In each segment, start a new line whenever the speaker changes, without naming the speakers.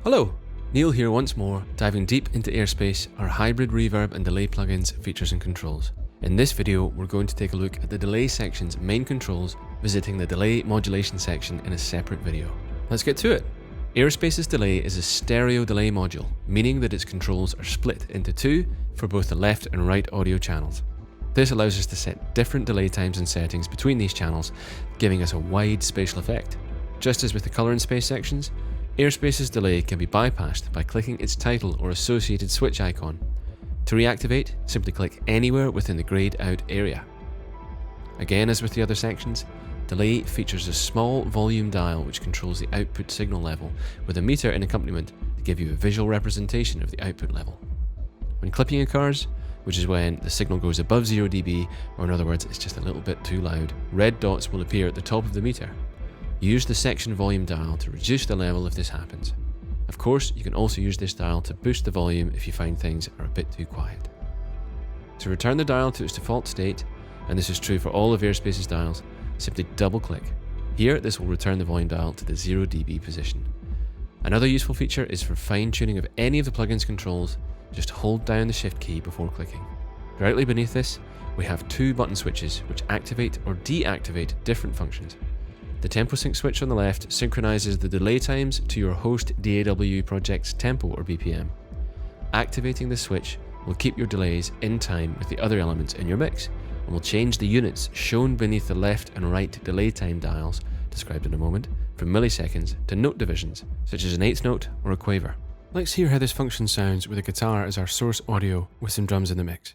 Hello, Neil here once more, diving deep into Airspace, our hybrid reverb and delay plugins, features and controls. In this video, we're going to take a look at the delay section's main controls, visiting the delay modulation section in a separate video. Let's get to it. Airspace's delay is a stereo delay module, meaning that its controls are split into two for both the left and right audio channels. This allows us to set different delay times and settings between these channels, giving us a wide spatial effect. Just as with the color and space sections, Airspace's delay can be bypassed by clicking its title or associated switch icon. To reactivate, simply click anywhere within the grayed out area. Again, as with the other sections, delay features a small volume dial which controls the output signal level, with a meter in accompaniment to give you a visual representation of the output level. When clipping occurs, which is when the signal goes above 0 dB, or in other words, it's just a little bit too loud, red dots will appear at the top of the meter. Use the section volume dial to reduce the level if this happens. Of course, you can also use this dial to boost the volume if you find things are a bit too quiet. To return the dial to its default state, and this is true for all of Airspace's dials, simply double click. Here, this will return the volume dial to the 0 dB position. Another useful feature is for fine tuning of any of the plugin's controls. Just hold down the shift key before clicking. Directly beneath this, we have two button switches which activate or deactivate different functions. The tempo sync switch on the left synchronizes the delay times to your host DAW project's tempo or BPM. Activating this switch will keep your delays in time with the other elements in your mix, and will change the units shown beneath the left and right delay time dials, described in a moment, from milliseconds to note divisions, such as an eighth note or a quaver. Let's hear how this function sounds with a guitar as our source audio with some drums in the mix.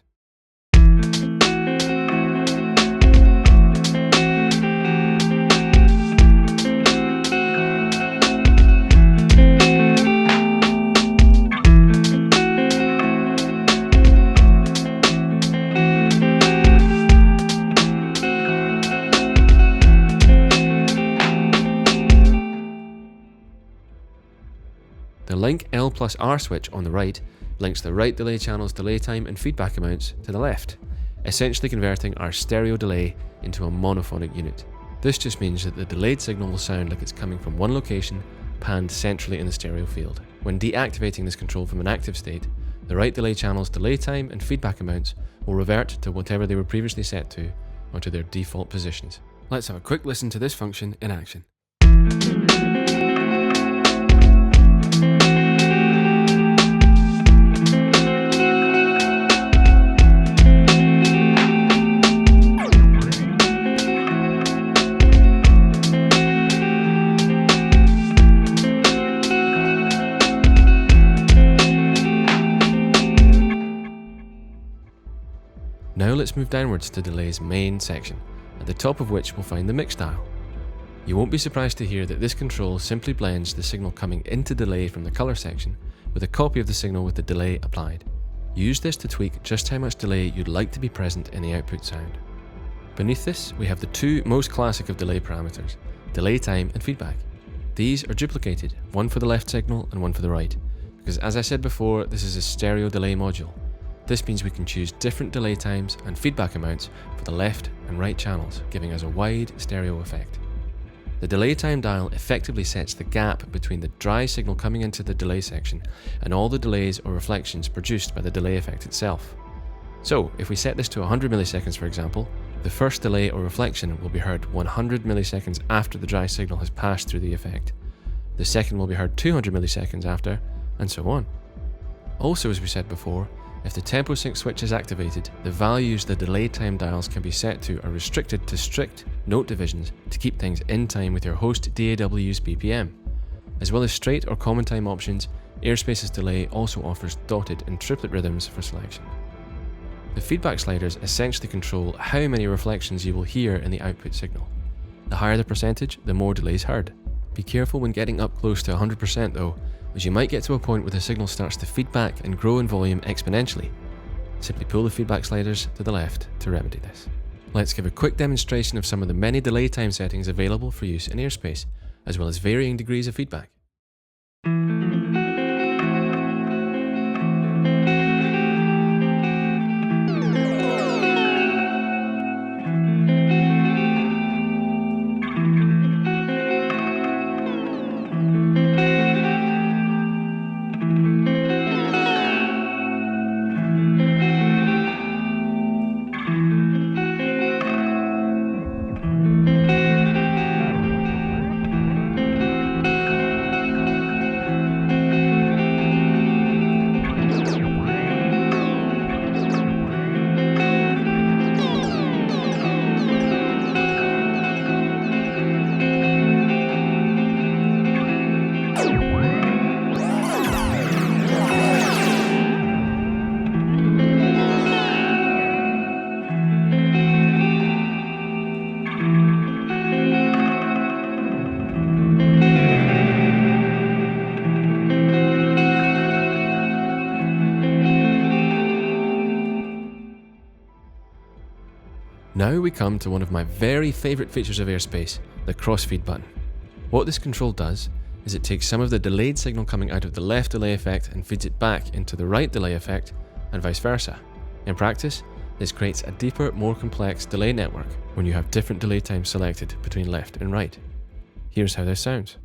The link L plus R switch on the right links the right delay channel's delay time and feedback amounts to the left, essentially converting our stereo delay into a monophonic unit. This just means that the delayed signal will sound like it's coming from one location, panned centrally in the stereo field. When deactivating this control from an active state, the right delay channel's delay time and feedback amounts will revert to whatever they were previously set to, or to their default positions. Let's have a quick listen to this function in action. Now let's move downwards to delay's main section, at the top of which we'll find the mix dial. You won't be surprised to hear that this control simply blends the signal coming into delay from the color section with a copy of the signal with the delay applied. Use this to tweak just how much delay you'd like to be present in the output sound. Beneath this, we have the two most classic of delay parameters, delay time and feedback. These are duplicated, one for the left signal and one for the right, because as I said before, this is a stereo delay module. This means we can choose different delay times and feedback amounts for the left and right channels, giving us a wide stereo effect. The delay time dial effectively sets the gap between the dry signal coming into the delay section and all the delays or reflections produced by the delay effect itself. So, if we set this to 100 milliseconds for example, the first delay or reflection will be heard 100 milliseconds after the dry signal has passed through the effect. The second will be heard 200 milliseconds after, and so on. Also, as we said before, if the tempo sync switch is activated, the values the delay time dials can be set to are restricted to strict note divisions to keep things in time with your host DAW's BPM. As well as straight or common time options, Airspace's delay also offers dotted and triplet rhythms for selection. The feedback sliders essentially control how many reflections you will hear in the output signal. The higher the percentage, the more delays heard. Be careful when getting up close to 100% though, as you might get to a point where the signal starts to feedback and grow in volume exponentially. Simply pull the feedback sliders to the left to remedy this. Let's give a quick demonstration of some of the many delay time settings available for use in Airspace, as well as varying degrees of feedback. Now we come to one of my very favourite features of Airspace, the crossfeed button. What this control does is it takes some of the delayed signal coming out of the left delay effect and feeds it back into the right delay effect, and vice versa. In practice, this creates a deeper, more complex delay network when you have different delay times selected between left and right. Here's how this sounds.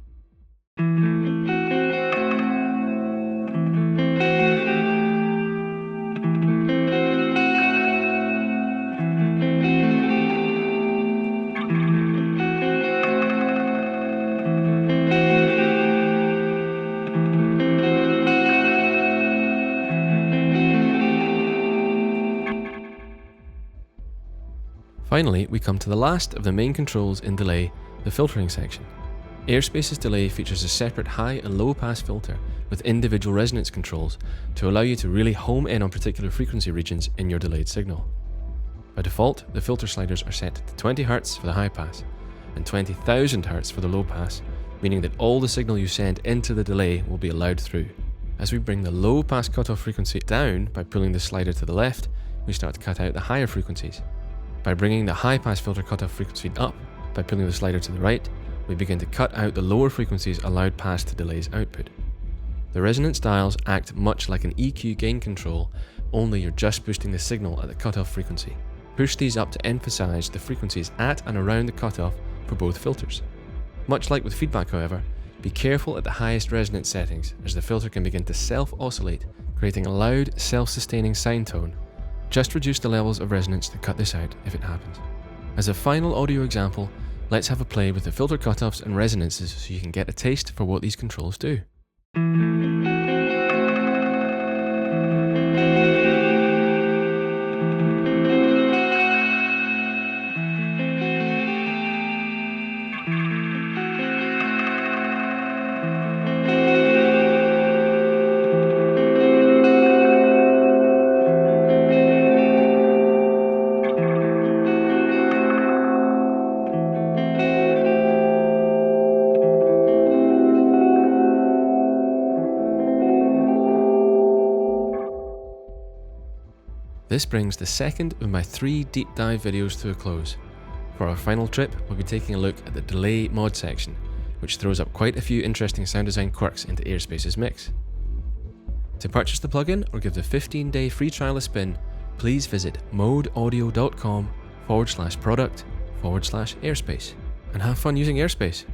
Finally, we come to the last of the main controls in delay, the filtering section. Airspace's delay features a separate high and low pass filter with individual resonance controls to allow you to really home in on particular frequency regions in your delayed signal. By default, the filter sliders are set to 20 Hz for the high pass and 20,000 Hz for the low pass, meaning that all the signal you send into the delay will be allowed through. As we bring the low pass cutoff frequency down by pulling the slider to the left, we start to cut out the higher frequencies. By bringing the high pass filter cutoff frequency up by pulling the slider to the right, we begin to cut out the lower frequencies allowed past the delay's output. The resonance dials act much like an EQ gain control, only you're just boosting the signal at the cutoff frequency. Push these up to emphasize the frequencies at and around the cutoff for both filters. Much like with feedback, however, be careful at the highest resonance settings, as the filter can begin to self-oscillate, creating a loud, self-sustaining sound tone. Just reduce the levels of resonance to cut this out if it happens. As a final audio example, let's have a play with the filter cutoffs and resonances so you can get a taste for what these controls do. This brings the second of my 3 deep dive videos to a close. For our final trip, we'll be taking a look at the delay mod section, which throws up quite a few interesting sound design quirks into Airspace's mix. To purchase the plugin or give the 15-day free trial a spin, please visit modeaudio.com/product/airspace and have fun using Airspace.